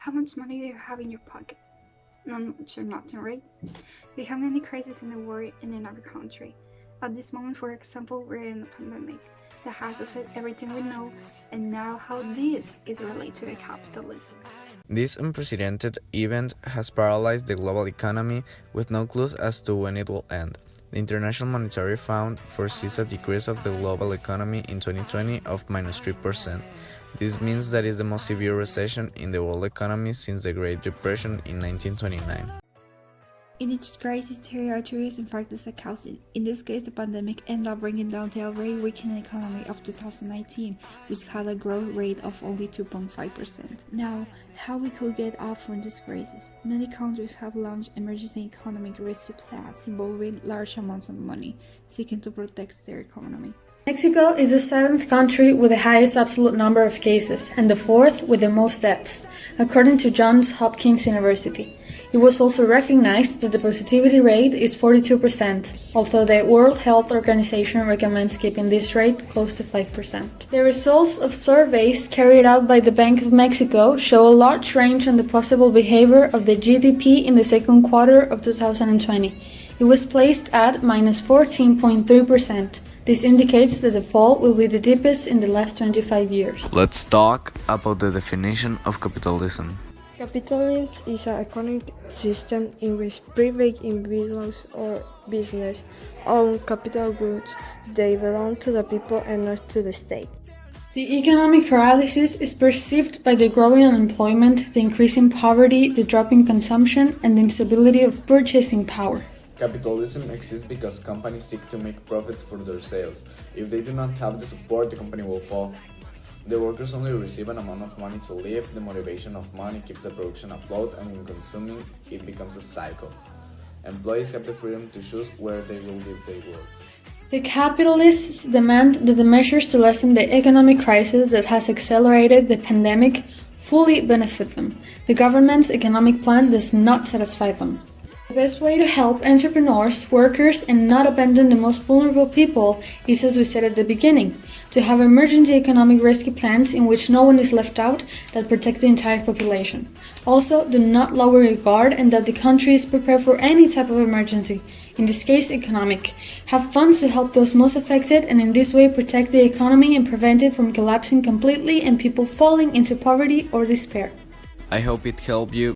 How much money do you have in your pocket? Not much or nothing, right? We have many crises in the world and in our country. At this moment, for example, we're in a pandemic that has affected everything we know, and now how this is related to capitalism. This unprecedented event has paralyzed the global economy with no clues as to when it will end. The International Monetary Fund foresees a decrease of the global economy in 2020 of -3%. This means that it's the most severe recession in the world economy since the Great Depression in 1929. In each crisis, there are two reason factors that cause it. In this case, the pandemic ended up bringing down the already weakened economy of 2019, which had a growth rate of only 2.5%. Now, how we could get out from this crisis? Many countries have launched emergency economic rescue plans involving large amounts of money, seeking to protect their economy. Mexico is the 7th country with the highest absolute number of cases and the 4th with the most deaths, according to Johns Hopkins University. It was also recognized that the positivity rate is 42%, although the World Health Organization recommends keeping this rate close to 5%. The results of surveys carried out by the Bank of Mexico show a large range on the possible behavior of the GDP in the second quarter of 2020. It was placed at -14.3%. This indicates that the fall will be the deepest in the last 25 years. Let's talk about the definition of capitalism. Capitalism is an economic system in which private individuals or business own capital goods. They belong to the people and not to the state. The economic paralysis is perceived by the growing unemployment, the increasing poverty, the drop in consumption, and the instability of purchasing power. Capitalism exists because companies seek to make profits for their sales. If they do not have the support, the company will fall. The workers only receive an amount of money to live. The motivation of money keeps the production afloat, and in consuming, it becomes a cycle. Employees have the freedom to choose where they will live their work. The capitalists demand that the measures to lessen the economic crisis that has accelerated the pandemic fully benefit them. The government's economic plan does not satisfy them. The best way to help entrepreneurs, workers, and not abandon the most vulnerable people is, as we said at the beginning, to have emergency economic rescue plans in which no one is left out that protect the entire population. Also, do not lower your guard and that the country is prepared for any type of emergency, in this case economic. Have funds to help those most affected and in this way protect the economy and prevent it from collapsing completely and people falling into poverty or despair. I hope it helped you.